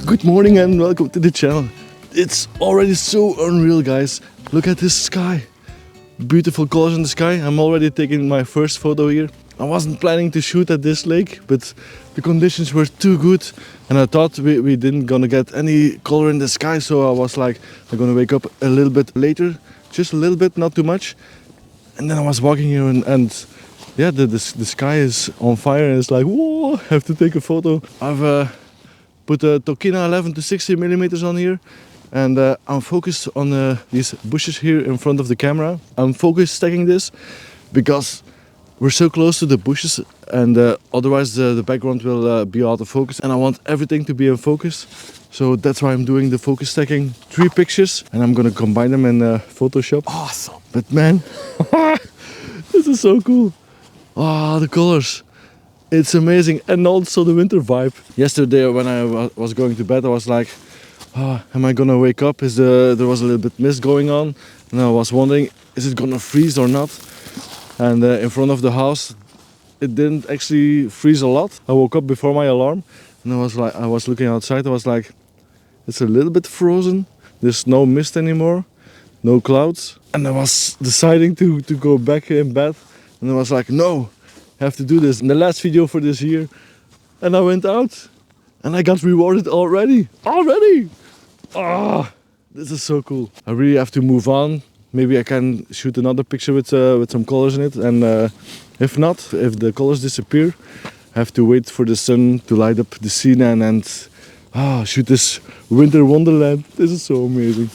Good morning and welcome to the channel. It's already so unreal, guys. Look at this sky. Beautiful colors in the sky. I'm already taking my first photo here. I wasn't planning to shoot at this lake, but the conditions were too good and I thought we didn't gonna get any color in the sky, so I was like, I'm gonna wake up a little bit later, just a little bit, not too much. And then I was walking here and yeah, the sky is on fire and it's like, whoa, I have to take a photo. I've put a Tokina 11 to 60 millimeters on here and I'm focused on these bushes here in front of the camera. I'm focus stacking this because we're so close to the bushes and otherwise the background will be out of focus and I want everything to be in focus. So that's why I'm doing the focus stacking 3 pictures and I'm gonna combine them in Photoshop. Awesome! But man, this is so cool. Ah, the colors. It's amazing, and also the winter vibe. Yesterday when I was going to bed I was like, oh, am I gonna wake up? There was a little bit mist going on and I was wondering, is it gonna freeze or not? And in front of the house it didn't actually freeze a lot. I woke up before my alarm and I was looking outside. I was like, it's a little bit frozen. There's no mist anymore, no clouds. And I was deciding to go back in bed and I was like, no, I have to do this. In the last video for this year, and I went out and I got rewarded already. Ah, this is so cool. I really have to move on. Maybe I can shoot another picture with some colors in it, and if not, if the colors disappear, I have to wait for the sun to light up the scene and shoot this winter wonderland. This is so amazing.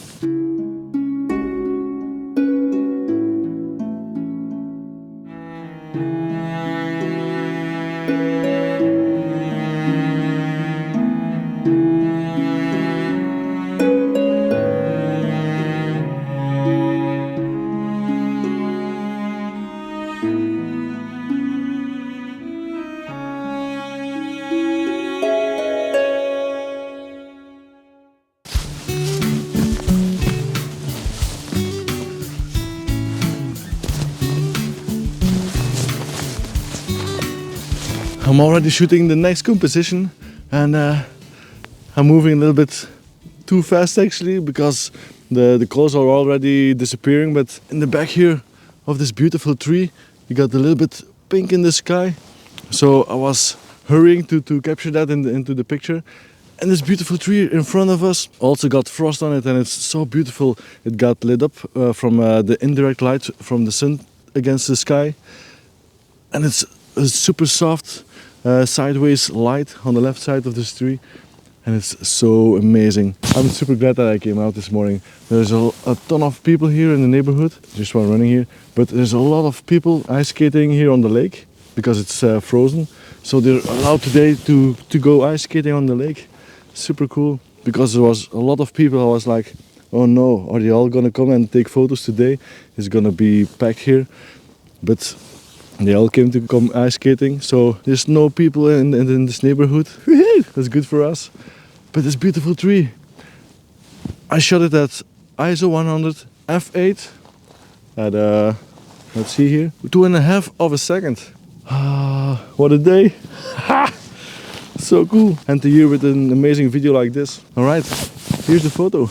I'm already shooting the next composition and I'm moving a little bit too fast actually because the colors are already disappearing, but in the back here of this beautiful tree you got a little bit pink in the sky, so I was hurrying to capture that into the picture. And this beautiful tree in front of us also got frost on it and it's so beautiful. It got lit up from the indirect light from the sun against the sky, and it's a super soft sideways light on the left side of this tree and it's so amazing. I'm super glad that I came out this morning. There's a ton of people here in the neighborhood, just one running here, but there's a lot of people ice skating here on the lake because it's frozen, so they're allowed today to go ice skating on the lake. Super cool, because there was a lot of people. I was like, oh no, are they all gonna come and take photos today? It's gonna be packed here, but they all came to come ice skating, so there's no people in this neighborhood. That's good for us. But this beautiful tree, I shot it at ISO 100 f8 at let's see here, 2.5 of a second. What a day! So cool, and to hear with an amazing video like this. All right, here's the photo.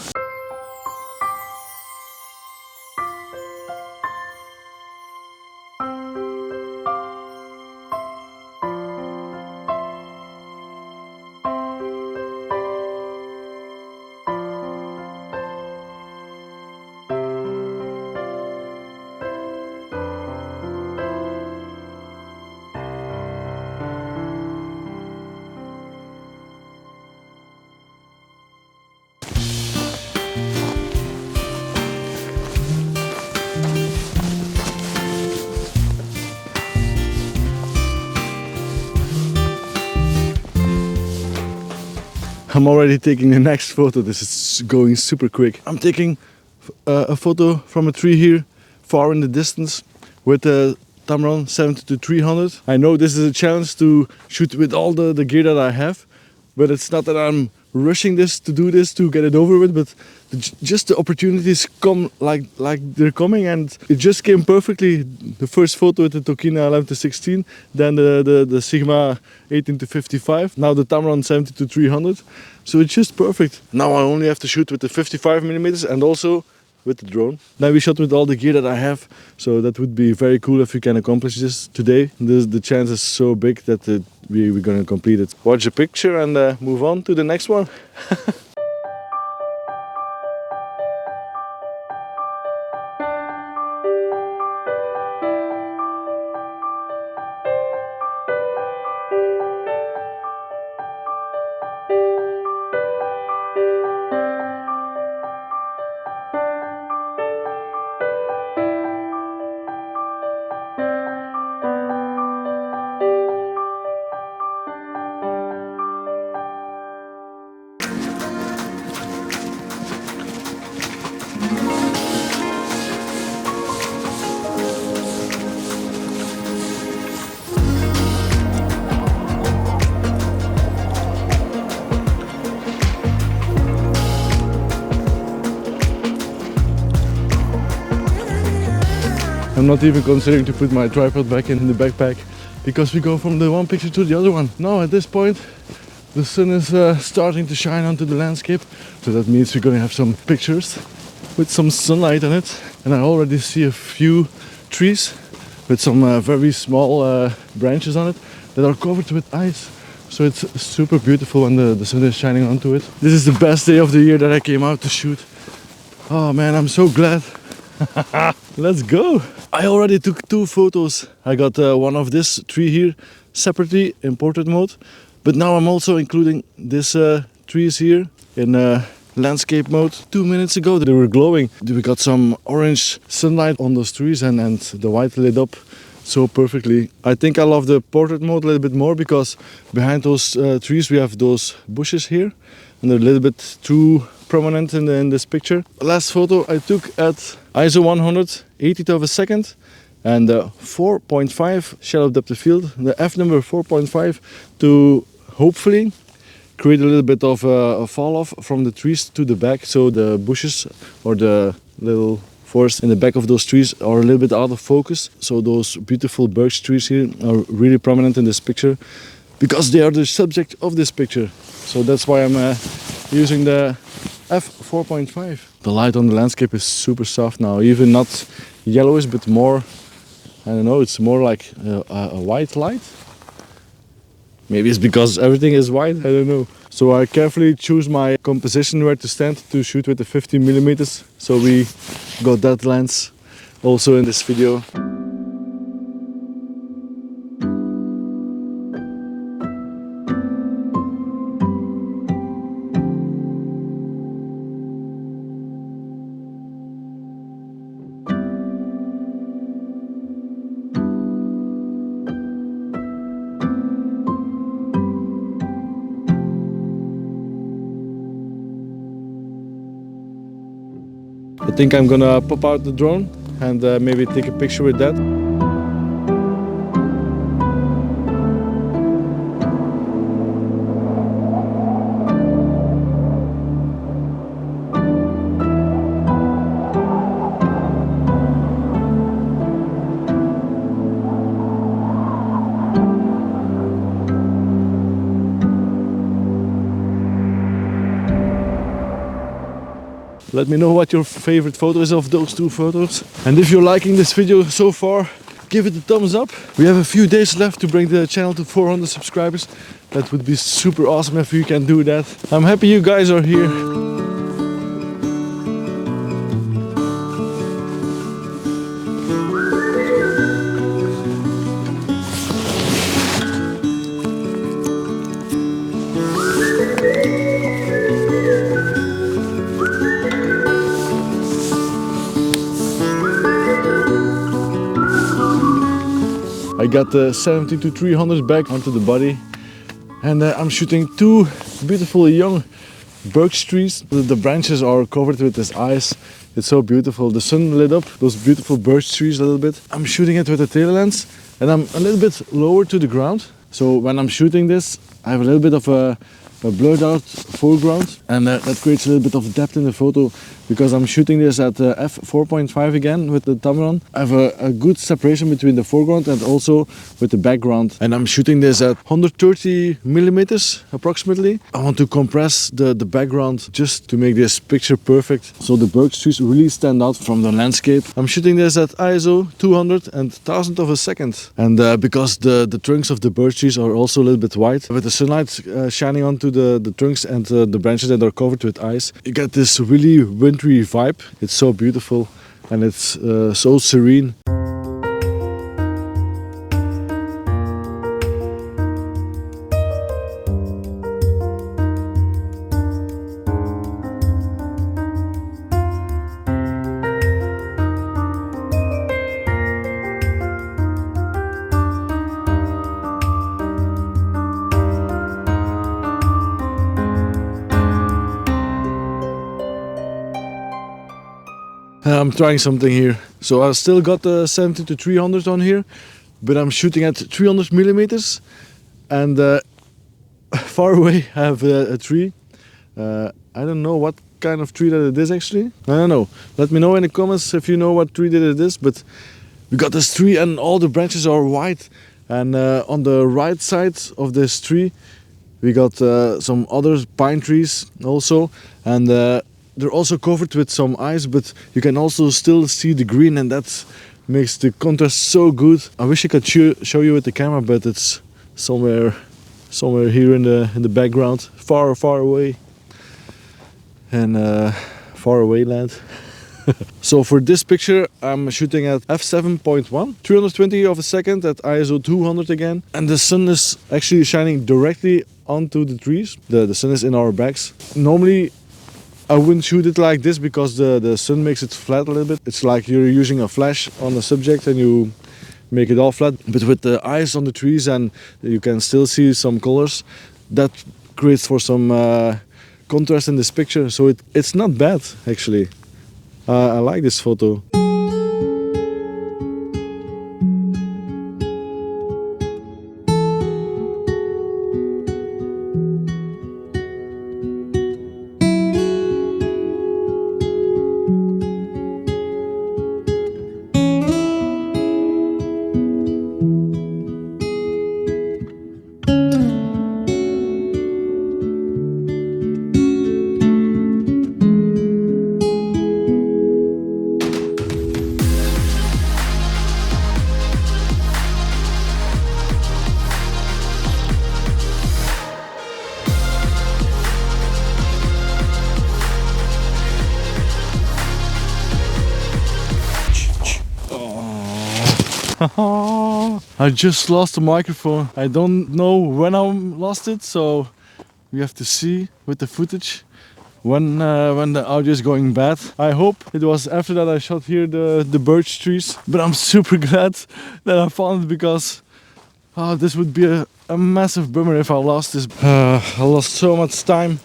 I'm already taking the next photo. This is going super quick. I'm taking a photo from a tree here, far in the distance, with a Tamron 7200. I know this is a challenge to shoot with all the gear that I have, but it's not that I'm rushing this to do this to get it over with, but just the opportunities come like they're coming, and it just came perfectly. The first photo with the Tokina 11-16, then the Sigma 18-55, now the Tamron 70-300. So it's just perfect. Now I only have to shoot with the 55mm and also with the drone. Then we shot with all the gear that I have, so that would be very cool if we can accomplish this today. The chance is so big that we're gonna complete it. Watch the picture and move on to the next one. I'm not even considering to put my tripod back in the backpack, because we go from the one picture to the other one. Now at this point the sun is starting to shine onto the landscape, so that means we're gonna have some pictures with some sunlight on it. And I already see a few trees with some very small branches on it that are covered with ice. So it's super beautiful when the sun is shining onto it. This is the best day of the year that I came out to shoot. Oh man, I'm so glad. Let's go! I already took 2 photos. I got one of this tree here separately in portrait mode, but now I'm also including this trees here in landscape mode. 2 minutes ago they were glowing. We got some orange sunlight on those trees, and the white lit up so perfectly. I think I love the portrait mode a little bit more, because behind those trees we have those bushes here, and they're a little bit too prominent in this picture. The last photo I took at ISO 100, 80th of a second, and 4.5 shallow depth of field. The f number 4.5 to hopefully create a little bit of a fall off from the trees to the back, so the bushes or the little forest in the back of those trees are a little bit out of focus. So those beautiful birch trees here are really prominent in this picture, because they are the subject of this picture. So that's why I'm using the f4.5. The light on the landscape is super soft now, even not yellowish, but more, I don't know, it's more like a white light. Maybe it's because everything is white, I don't know. So I carefully choose my composition where to stand to shoot with the 50mm. So we got that lens also in this video. I think I'm gonna pop out the drone and maybe take a picture with that. Let me know what your favorite photo is of those 2 photos. And if you're liking this video so far, give it a thumbs up. We have a few days left to bring the channel to 400 subscribers. That would be super awesome if you can do that. I'm happy you guys are here. I got the 70-300 back onto the body, and I'm shooting 2 beautiful young birch trees. The branches are covered with this ice. It's so beautiful. The sun lit up those beautiful birch trees a little bit. I'm shooting it with a tail lens, and I'm a little bit lower to the ground. So when I'm shooting this, I have a little bit of a a blurred out foreground, and that creates a little bit of depth in the photo. Because I'm shooting this at f4.5 again with the Tamron, I have a good separation between the foreground and also with the background. And I'm shooting this at 130 millimeters approximately. I want to compress the background just to make this picture perfect, so the birch trees really stand out from the landscape. I'm shooting this at ISO 200 and 1000th of a second. And because the trunks of the birch trees are also a little bit white, with the sunlight shining onto the trunks and the branches that are covered with ice, you get this really wintry vibe. It's so beautiful and it's so serene. I'm trying something here. So I still got the 70-300 on here, but I'm shooting at 300 millimeters, and far away I have a tree. I don't know what kind of tree that it is actually. I don't know. Let me know in the comments if you know what tree that it is. But we got this tree and all the branches are white. And on the right side of this tree we got some other pine trees also, and they're also covered with some ice, but you can also still see the green, and that makes the contrast so good. I wish I could show you with the camera, but it's somewhere here in the background, far away, and far away land. So for this picture I'm shooting at f7.1, 320 of a second at ISO 200 again, and the sun is actually shining directly onto the trees. The sun is in our backs. Normally I wouldn't shoot it like this because the sun makes it flat a little bit. It's like you're using a flash on the subject and you make it all flat. But with the ice on the trees and you can still see some colors, that creates for some contrast in this picture. So it's not bad actually. I like this photo. I just lost the microphone. I don't know when I lost it, so we have to see with the footage when the audio is going bad. I hope it was after that I shot here the birch trees, but I'm super glad that I found it, because this would be a massive bummer if I lost this. I lost so much time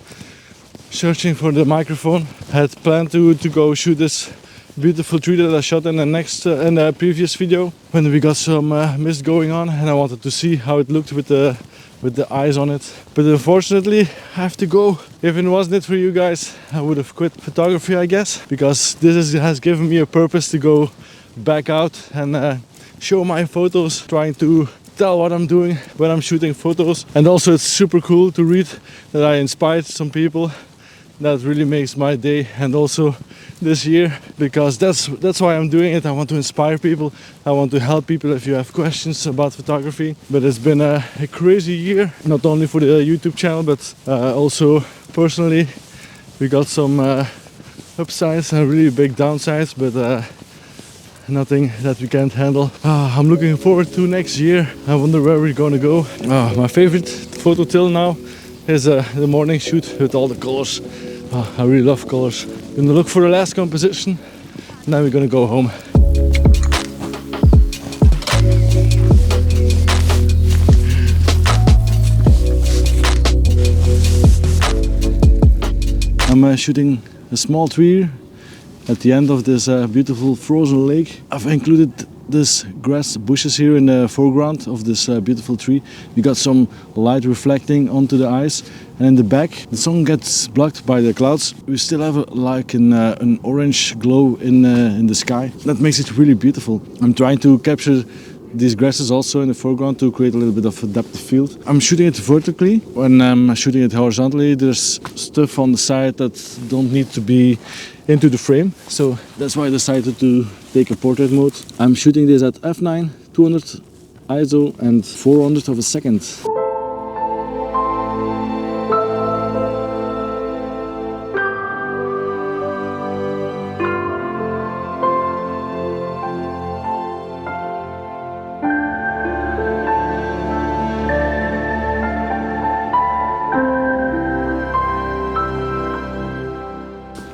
searching for the microphone. I had planned to go shoot this beautiful tree that I shot in the previous video when we got some mist going on, and I wanted to see how it looked with the eyes on it. But unfortunately I have to go. If it wasn't for you guys, I would have quit photography, I guess, because this has given me a purpose to go back out and show my photos, trying to tell what I'm doing when I'm shooting photos. And also it's super cool to read that I inspired some people. That really makes my day, and also this year, because that's why I'm doing it. I want to inspire people. I want to help people if you have questions about photography. But it's been a crazy year, not only for the YouTube channel, but also personally. We got some upsides and really big downsides, but nothing that we can't handle. I'm looking forward to next year. I wonder where we're gonna go. My favorite photo till now is the morning shoot with all the colors. I really love colors. Gonna look for the last composition, and then we're gonna go home. I'm shooting a small tree at the end of this beautiful frozen lake. I've included this grass bushes here in the foreground of this beautiful tree. We got some light reflecting onto the ice, and in the back the sun gets blocked by the clouds. We still have like an orange glow in the sky. That makes it really beautiful. I'm trying to capture these grasses also in the foreground to create a little bit of a depth of field. I'm shooting it vertically. When I'm shooting it horizontally, there's stuff on the side that don't need to be into the frame. So that's why I decided to take a portrait mode. I'm shooting this at f9, 200 ISO and 400 of a second.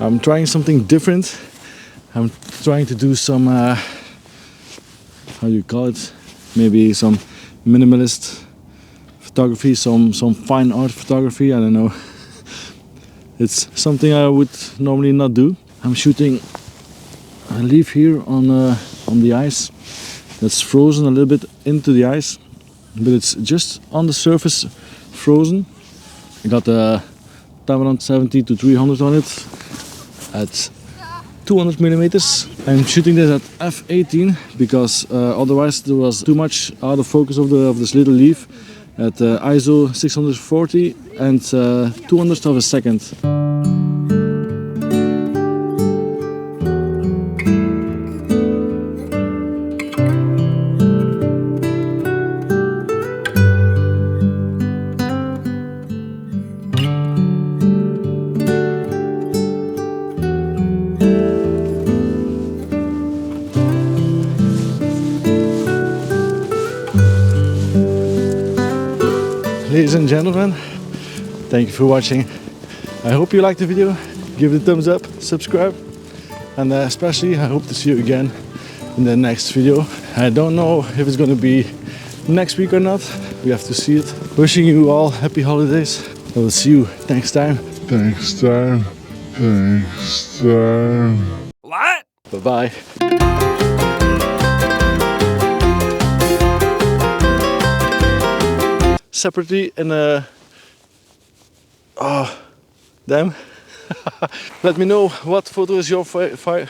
I'm trying something different. I'm trying to do some, how do you call it? Maybe some minimalist photography, some fine art photography, I don't know. It's something I would normally not do. I'm shooting a leaf here on the ice that's frozen a little bit into the ice, but it's just on the surface frozen. I got a Tamron 70-300 on it at 200 millimeters. I'm shooting this at f18 because otherwise there was too much out of focus of this little leaf at ISO 640 and 200 of a second. Ladies and gentlemen, thank you for watching. I hope you liked the video. Give it a thumbs up, subscribe, and especially I hope to see you again in the next video. I don't know if it's gonna be next week or not. We have to see it. Wishing you all happy holidays. I will see you next time. Next time. Next time. What? Bye-bye. Separately in a... Oh, damn. Let me know what photo is your favorite.